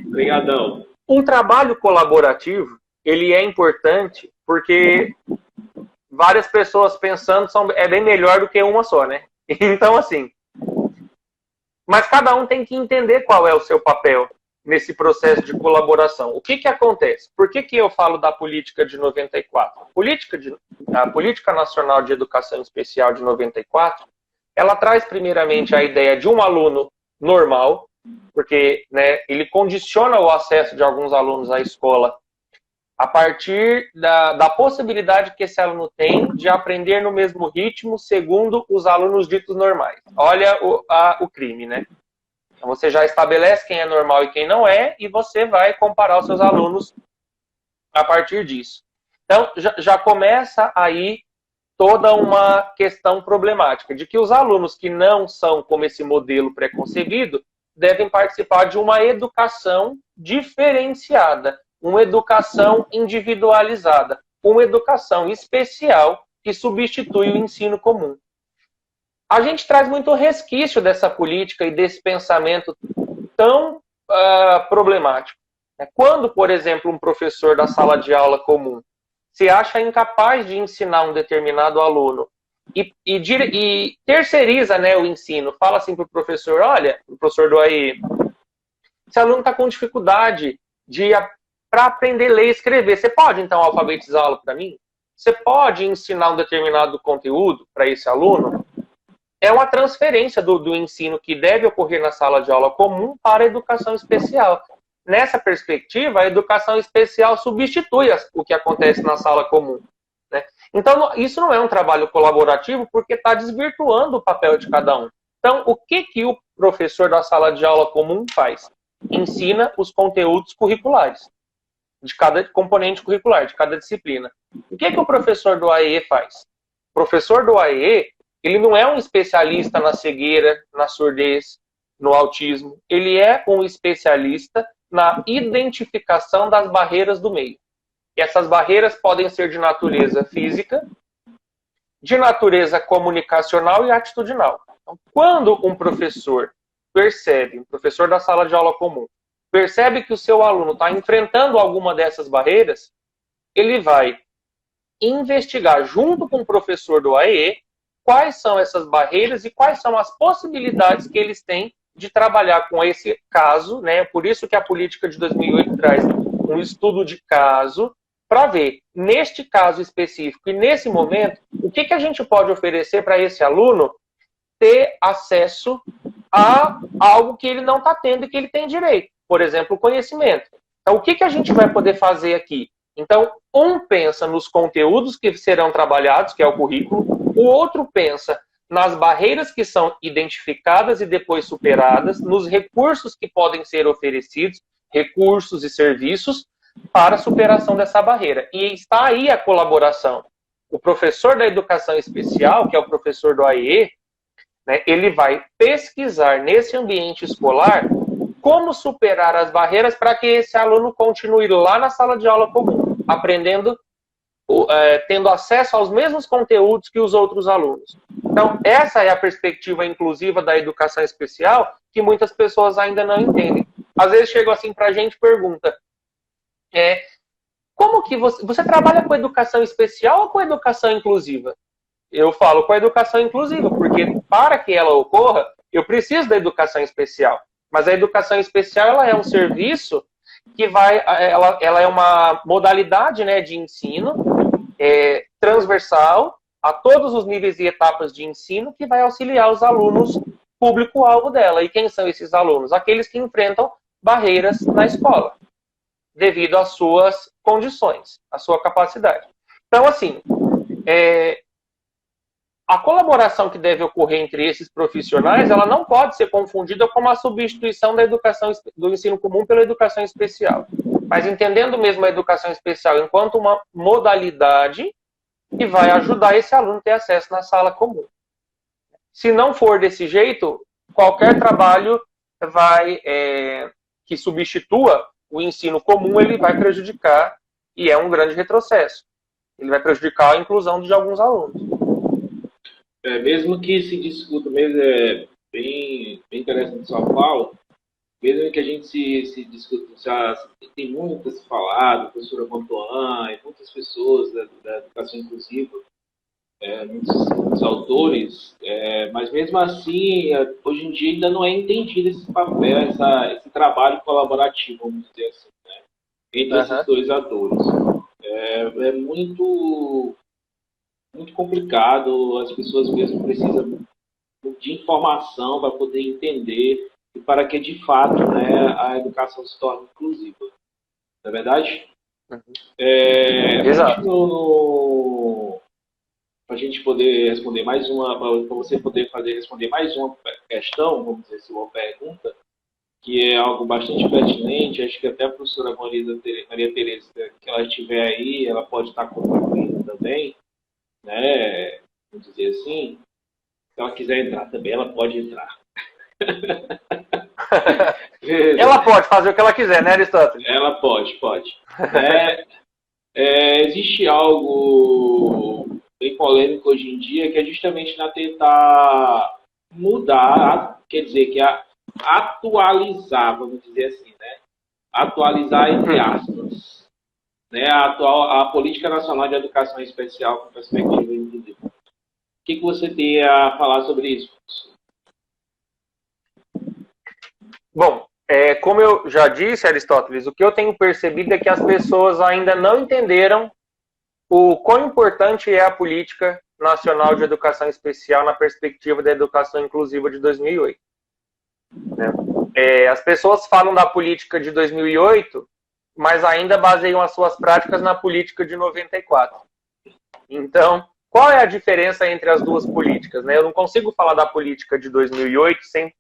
obrigadão. Um trabalho colaborativo, ele é importante porque várias pessoas pensando é bem melhor do que uma só, né? Então, assim, Mas cada um tem que entender qual é o seu papel nesse processo de colaboração. O que acontece? Por que eu falo da política de 94? A Política Nacional de Educação Especial de 94, ela traz primeiramente a ideia de um aluno normal, porque, né, ele condiciona o acesso de alguns alunos à escola a partir da possibilidade que esse aluno tem de aprender no mesmo ritmo segundo os alunos ditos normais. Olha o crime, né? Então você já estabelece quem é normal e quem não é, e você vai comparar os seus alunos a partir disso. Então já começa aí toda uma questão problemática, de que os alunos que não são como esse modelo preconcebido devem participar de uma educação diferenciada, uma educação individualizada, uma educação especial que substitui o ensino comum. A gente traz muito resquício dessa política e desse pensamento tão problemático. Quando, por exemplo, um professor da sala de aula comum se acha incapaz de ensinar um determinado aluno e terceiriza, né, o ensino, fala assim para o professor, olha, o professor do AE, esse aluno está com dificuldade para aprender a ler e escrever, você pode então alfabetizá-lo para mim? Você pode ensinar um determinado conteúdo para esse aluno? É uma transferência do ensino que deve ocorrer na sala de aula comum para a educação especial. Nessa perspectiva, a educação especial substitui o que acontece na sala comum, né? Então, isso não é um trabalho colaborativo porque está desvirtuando o papel de cada um. Então, o que o professor da sala de aula comum faz? Ensina os conteúdos curriculares de cada componente curricular, de cada disciplina. O que o professor do AE faz? O professor do AE, ele não é um especialista na cegueira, na surdez, no autismo. Ele é um especialista na identificação das barreiras do meio. E essas barreiras podem ser de natureza física, de natureza comunicacional e atitudinal. Então, quando um professor percebe, um professor da sala de aula comum, percebe que o seu aluno está enfrentando alguma dessas barreiras, ele vai investigar junto com o professor do AE quais são essas barreiras e quais são as possibilidades que eles têm de trabalhar com esse caso, né? Por isso que a política de 2008 traz um estudo de caso para ver, neste caso específico e nesse momento, o que a gente pode oferecer para esse aluno ter acesso a algo que ele não está tendo e que ele tem direito. Por exemplo, o conhecimento. Então, o que a gente vai poder fazer aqui? Então, um pensa nos conteúdos que serão trabalhados, que é o currículo, o outro pensa nas barreiras que são identificadas e depois superadas, nos recursos que podem ser oferecidos, recursos e serviços, para a superação dessa barreira. E está aí a colaboração. O professor da educação especial, que é o professor do AE, né, ele vai pesquisar nesse ambiente escolar como superar as barreiras para que esse aluno continue lá na sala de aula comum, aprendendo, tendo acesso aos mesmos conteúdos que os outros alunos. Então, essa é a perspectiva inclusiva da educação especial que muitas pessoas ainda não entendem. Às vezes chegam assim para a gente e perguntam, como que você trabalha com educação especial ou com educação inclusiva? Eu falo com a educação inclusiva, porque para que ela ocorra, eu preciso da educação especial. Mas a educação especial ela é um serviço que ela é uma modalidade, né, de ensino transversal a todos os níveis e etapas de ensino que vai auxiliar os alunos público-alvo dela. E quem são esses alunos? Aqueles que enfrentam barreiras na escola, devido às suas condições, à sua capacidade. Então, assim, a colaboração que deve ocorrer entre esses profissionais, ela não pode ser confundida com a substituição da educação do ensino comum pela educação especial. Mas entendendo mesmo a educação especial enquanto uma modalidade que vai ajudar esse aluno a ter acesso na sala comum. Se não for desse jeito, qualquer trabalho que substitua o ensino comum, ele vai prejudicar, e é um grande retrocesso. Ele vai prejudicar a inclusão de alguns alunos. Mesmo que se discuta, mesmo bem interessante São Paulo, mesmo que a gente se discuta, tem muito a se falar, a professora Montoan e muitas pessoas da educação inclusiva, muitos autores, mas mesmo assim, hoje em dia ainda não é entendido esse papel, esse trabalho colaborativo, vamos dizer assim, né, entre esses dois atores. É muito, muito complicado, as pessoas mesmo precisam de informação para poder entender e para que, de fato, né, a educação se torne inclusiva. Não é verdade? Exato. Para a gente poder responder mais uma, para você poder responder mais uma questão, vamos dizer assim, uma pergunta, que é algo bastante pertinente, acho que até a professora Maria Tereza, que ela estiver aí, ela pode estar contribuindo também, né? Vamos dizer assim. Se ela quiser entrar também, ela pode entrar. Ela pode fazer o que ela quiser, né, Aristóteles? Ela pode. Existe algo bem polêmico hoje em dia, que é justamente na tentar mudar, quer dizer, que atualizar, vamos dizer assim, né? Atualizar entre aspas, né? A Política Nacional de Educação Especial com perspectiva inclusiva. O que você tem a falar sobre isso? Bom, como eu já disse, Aristóteles, o que eu tenho percebido é que as pessoas ainda não entenderam o quão importante é a Política Nacional de Educação Especial na perspectiva da educação inclusiva de 2008. As pessoas falam da política de 2008, mas ainda baseiam as suas práticas na política de 94. Então, qual é a diferença entre as duas políticas? Eu não consigo falar da política de 2008 sem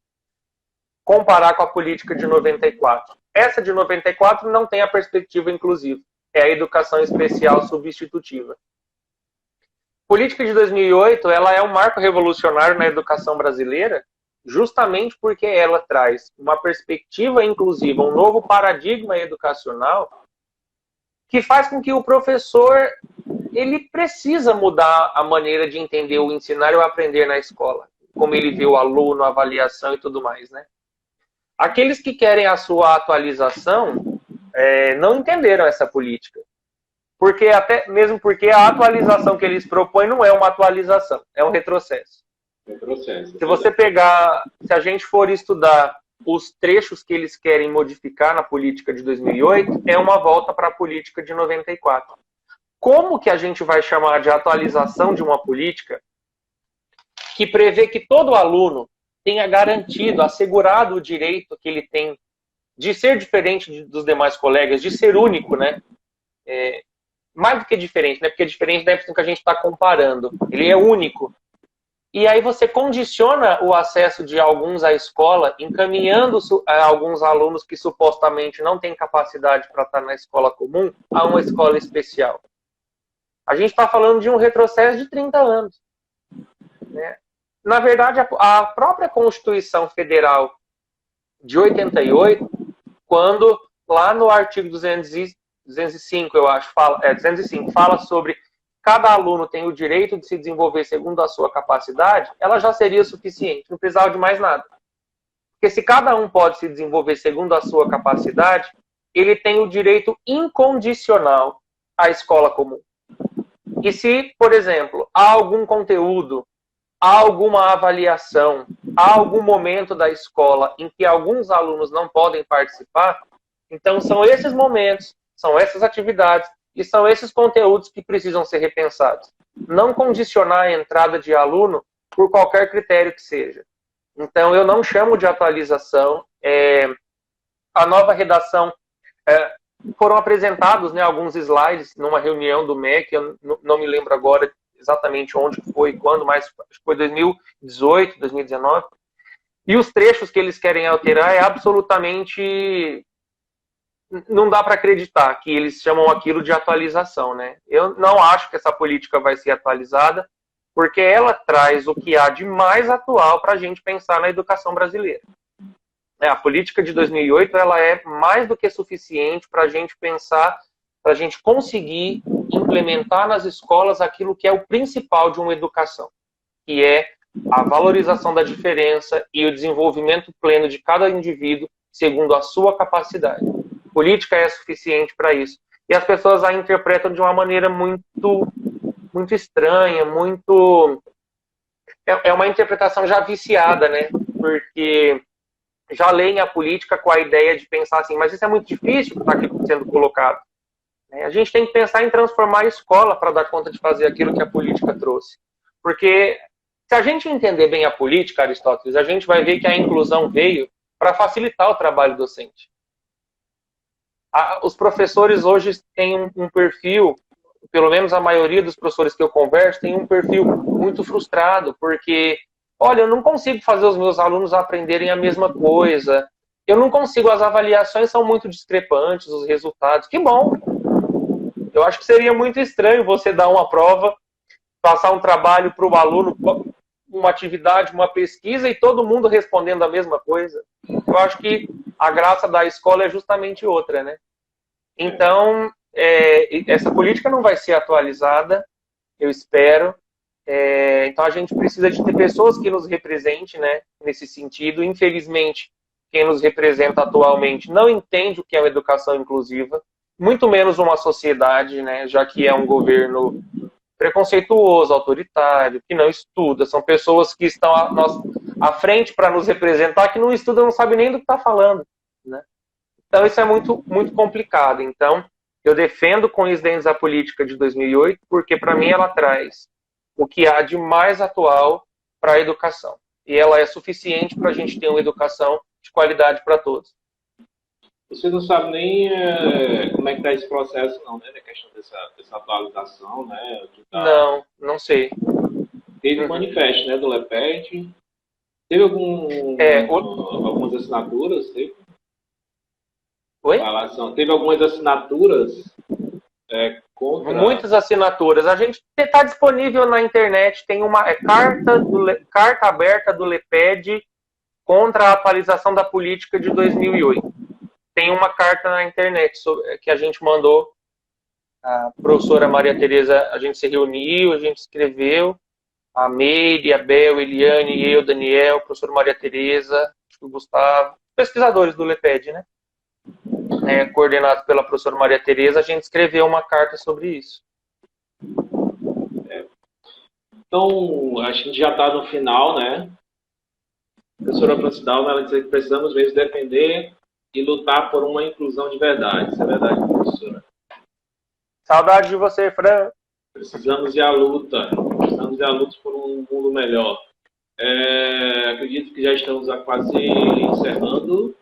comparar com a política de 94. Essa de 94 não tem a perspectiva inclusiva. É a educação especial substitutiva. A política de 2008 ela é um marco revolucionário na educação brasileira, justamente porque ela traz uma perspectiva inclusiva, um novo paradigma educacional, que faz com que o professor ele precisa mudar a maneira de entender o ensinar e o aprender na escola, como ele vê o aluno, a avaliação e tudo mais, né? Aqueles que querem a sua atualização não entenderam essa política. Mesmo porque a atualização que eles propõem não é uma atualização, é um retrocesso. Se a gente for estudar os trechos que eles querem modificar na política de 2008, é uma volta para a política de 94. Como que a gente vai chamar de atualização de uma política que prevê que todo aluno tenha garantido, assegurado o direito que ele tem de ser diferente dos demais colegas, de ser único, né? Mais do que diferente, né? Porque é diferente da época que a gente está comparando. Ele é único. E aí você condiciona o acesso de alguns à escola, encaminhando alguns alunos que supostamente não têm capacidade para estar na escola comum a uma escola especial. A gente está falando de um retrocesso de 30 anos. Né? Na verdade, a própria Constituição Federal de 88, quando lá no artigo 205, eu acho, 205, fala sobre cada aluno tem o direito de se desenvolver segundo a sua capacidade, ela já seria suficiente, não precisava de mais nada. Porque se cada um pode se desenvolver segundo a sua capacidade, ele tem o direito incondicional à escola comum. E se, por exemplo, há algum conteúdo, há alguma avaliação, há algum momento da escola em que alguns alunos não podem participar, então são esses momentos, são essas atividades e são esses conteúdos que precisam ser repensados. Não condicionar a entrada de aluno por qualquer critério que seja. Então eu não chamo de atualização. A nova redação... foram apresentados, né, alguns slides numa reunião do MEC, eu não me lembro agora exatamente onde foi, quando, mas acho que foi 2018, 2019. E os trechos que eles querem alterar é absolutamente... Não dá para acreditar que eles chamam aquilo de atualização, né? Eu não acho que essa política vai ser atualizada, porque ela traz o que há de mais atual para a gente pensar na educação brasileira. A política de 2008 ela é mais do que suficiente para a gente pensar, para a gente conseguir implementar nas escolas aquilo que é o principal de uma educação, que é a valorização da diferença e o desenvolvimento pleno de cada indivíduo segundo a sua capacidade. Política é suficiente para isso. E as pessoas a interpretam de uma maneira muito muito estranha, muito... É uma interpretação já viciada, né? Porque já leem a política com a ideia de pensar assim, mas isso é muito difícil que está aqui sendo colocado. A gente tem que pensar em transformar a escola para dar conta de fazer aquilo que a política trouxe. Porque se a gente entender bem a política, Aristóteles, a gente vai ver que a inclusão veio para facilitar o trabalho docente. Os professores hoje têm um perfil, pelo menos a maioria dos professores que eu converso, tem um perfil muito frustrado, porque, olha, eu não consigo fazer os meus alunos aprenderem a mesma coisa, eu não consigo, as avaliações são muito discrepantes, os resultados. Que bom! Eu acho que seria muito estranho você dar uma prova, passar um trabalho para o aluno, uma atividade, uma pesquisa, e todo mundo respondendo a mesma coisa. Eu acho que a graça da escola é justamente outra, né? Então, essa política não vai ser atualizada, eu espero. Então, a gente precisa de ter pessoas que nos representem, né, nesse sentido. Infelizmente, quem nos representa atualmente não entende o que é uma educação inclusiva, muito menos uma sociedade, né, já que é um governo preconceituoso, autoritário, que não estuda. São pessoas que estão à frente para nos representar, que não estudam, não sabem nem do que está falando, né? Então, isso é muito, muito complicado. Então, eu defendo com os dentes a política de 2008, porque, para mim, ela traz o que há de mais atual para a educação. E ela é suficiente para a gente ter uma educação de qualidade para todos. Você não sabe nem como é que está esse processo, não, né? Da questão dessa atualização, né? Não sei. Teve um manifesto, né, do LEPED. Teve algumas assinaturas? Oi? Teve algumas assinaturas contra... Muitas assinaturas. A gente está disponível na internet, tem uma carta aberta do LEPED contra a atualização da política de 2008. Tem uma carta na internet que a gente mandou. A professora Maria Tereza, a gente se reuniu, a gente escreveu. A Meire, a Bel, Eliane, eu, Daniel, a professora Maria Tereza, o Gustavo, pesquisadores do LEPED, né? Coordenado pela professora Maria Tereza, a gente escreveu uma carta sobre isso. Então, a gente já está no final, né? A professora Francidalma, ela disse que precisamos mesmo defender e lutar por uma inclusão de verdade. Isso é verdade, professora? Saudade de você, Fran. Precisamos ir à luta. Precisamos ir à luta por um mundo melhor. Acredito que já estamos quase encerrando,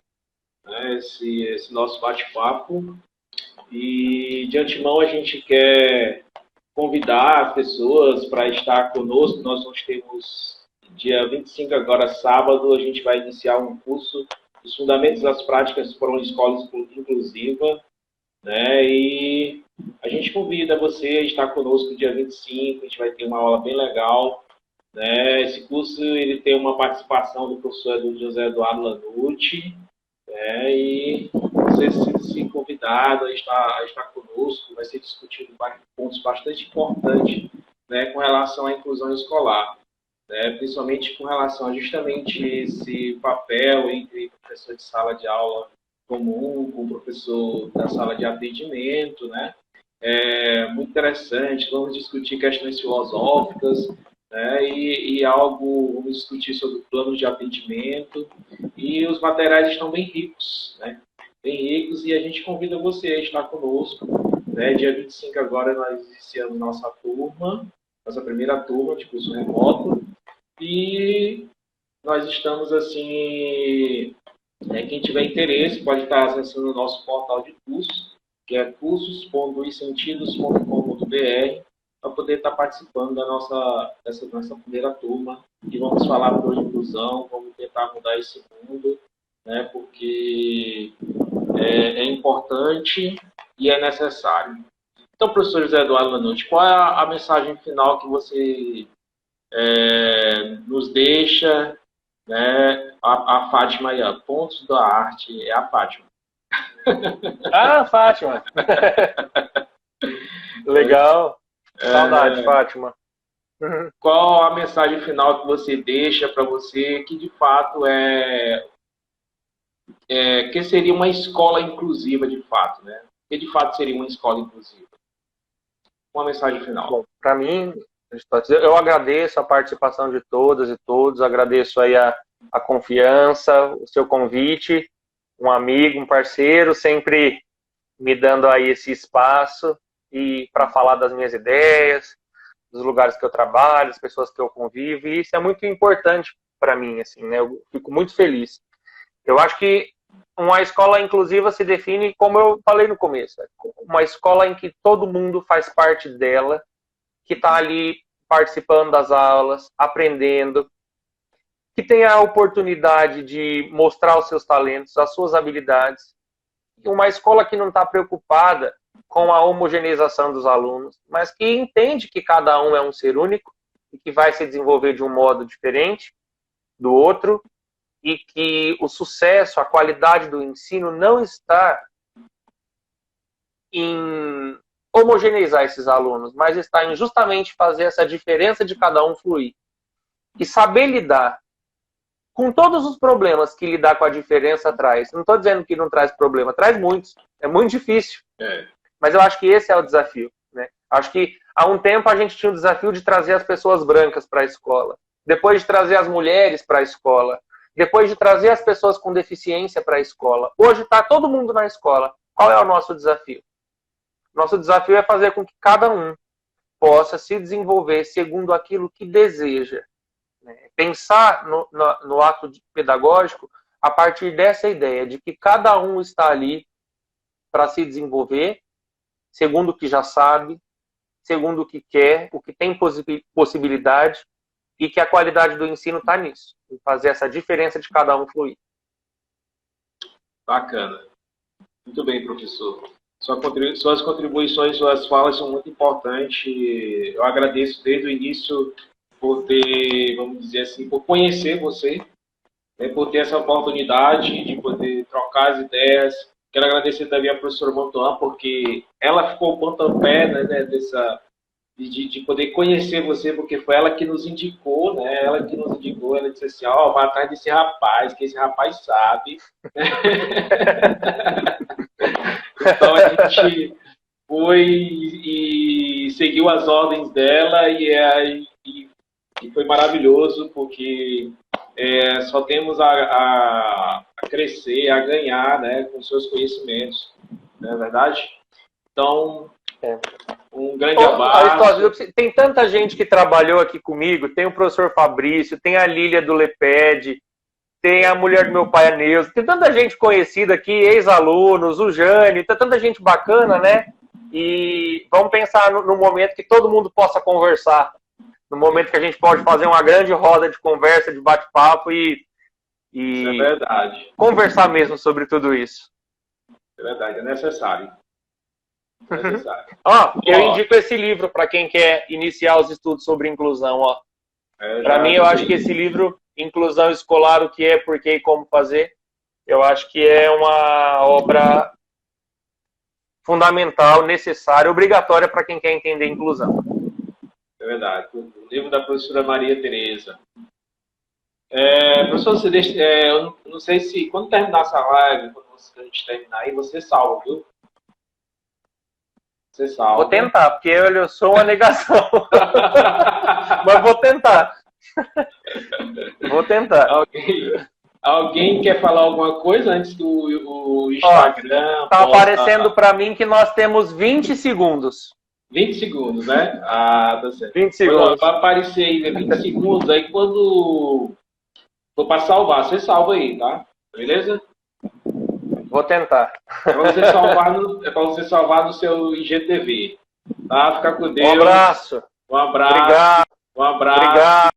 né, esse nosso bate-papo. E, de antemão, a gente quer convidar as pessoas para estar conosco. Nós temos, dia 25, agora sábado, a gente vai iniciar um curso dos Fundamentos das Práticas para uma Escola Inclusiva, né? E a gente convida você a estar conosco dia 25, a gente vai ter uma aula bem legal, né? Esse curso ele tem uma participação do professor José Eduardo Lanucci, né? E você se convidado a estar conosco, vai ser discutido pontos bastante importantes, né, com relação à inclusão escolar. Principalmente com relação a justamente esse papel entre professor de sala de aula comum com o professor da sala de atendimento, né? Muito interessante. Vamos discutir questões filosóficas, né? E vamos discutir sobre o plano de atendimento, e os materiais estão bem ricos, né? Bem ricos, e a gente convida você a estar conosco, né? Dia 25 agora nós iniciamos nossa primeira turma de curso remoto. E nós estamos assim, quem tiver interesse pode estar acessando o nosso portal de cursos, que é cursos.isentidos.com.br, para poder estar participando dessa nossa primeira turma. E vamos falar por inclusão, vamos tentar mudar esse mundo, né, porque é importante e é necessário. Então, professor José Eduardo Lanucci, qual é a mensagem final que você nos deixa, né? A Fátima aí, pontos da arte, é a Fátima. Ah, Fátima! Legal! Saudade, Fátima. Qual a mensagem final que você deixa para você, que de fato que seria uma escola inclusiva de fato, né? Que de fato seria uma escola inclusiva? uma mensagem final. Bom, para mim, eu agradeço a participação de todas e todos, agradeço aí a confiança, o seu convite, um amigo, um parceiro, sempre me dando aí esse espaço e para falar das minhas ideias, dos lugares que eu trabalho, das pessoas que eu convivo, e isso é muito importante para mim, assim, né? Eu fico muito feliz. Eu acho que uma escola inclusiva se define, como eu falei no começo, uma escola em que todo mundo faz parte dela, que está ali participando das aulas, aprendendo, que tem a oportunidade de mostrar os seus talentos, as suas habilidades. Uma escola que não está preocupada com a homogeneização dos alunos, mas que entende que cada um é um ser único e que vai se desenvolver de um modo diferente do outro, e que o sucesso, a qualidade do ensino não está em homogeneizar esses alunos, mas está em justamente fazer essa diferença de cada um fluir. E saber lidar com todos os problemas que lidar com a diferença traz. Não estou dizendo que não traz problema, traz muitos. É muito difícil. Mas eu acho que esse é o desafio, né? Acho que há um tempo a gente tinha o desafio de trazer as pessoas brancas para a escola, depois de trazer as mulheres para a escola, depois de trazer as pessoas com deficiência para a escola. Hoje está todo mundo na escola. Qual é o nosso desafio? Nosso desafio é fazer com que cada um possa se desenvolver segundo aquilo que deseja. Pensar no ato pedagógico a partir dessa ideia de que cada um está ali para se desenvolver segundo o que já sabe, segundo o que quer, o que tem possibilidade, e que a qualidade do ensino está nisso, em fazer essa diferença de cada um fluir. Bacana. Muito bem, professor. Suas contribuições, suas falas são muito importantes. Eu agradeço desde o início por ter, vamos dizer assim, por conhecer você, né, por ter essa oportunidade de poder trocar as ideias. Quero agradecer também a professora Montoan, porque ela ficou o pontapé, né, de poder conhecer você, porque foi ela que nos indicou, né? Ela que nos indicou, ela disse assim, ó, vai atrás desse rapaz, que esse rapaz sabe. Então a gente foi e seguiu as ordens dela e foi maravilhoso, porque só temos a crescer, a ganhar, né, com seus conhecimentos, não é verdade? Então, um grande abraço. Tem tanta gente que trabalhou aqui comigo, tem o professor Fabrício, tem a Lília do Leped, tem a mulher do meu pai, a Neuza, tem tanta gente conhecida aqui, ex-alunos, o Jânio, tem tanta gente bacana, né? E vamos pensar no momento que todo mundo possa conversar, no momento que a gente pode fazer uma grande roda de conversa, de bate-papo e isso é verdade. Conversar mesmo sobre tudo isso. É verdade, é necessário. Eu indico esse livro para quem quer iniciar os estudos sobre inclusão. Para mim, eu acho que esse livro, Inclusão Escolar, o que é, por que e como fazer, eu acho que é uma obra fundamental, necessária, obrigatória para quem quer entender inclusão. É verdade. O livro da professora Maria Tereza. Professor, você deixa, eu não sei se quando terminar essa live, quando a gente terminar aí, você salva, viu? Você salva. Vou tentar, porque eu sou uma negação. Mas vou tentar. Vou tentar. Alguém quer falar alguma coisa antes do Instagram? Está aparecendo para mim que nós temos 20 segundos. 20 segundos, né? Ah, tá certo. 20 segundos. Vai aparecer aí, né? 20 segundos. Aí quando for para salvar, você salva aí, tá? Beleza? Vou tentar. É para você salvar no seu IGTV. Tá? Fica com Deus. Um abraço. Um abraço. Obrigado. Um abraço. Obrigado.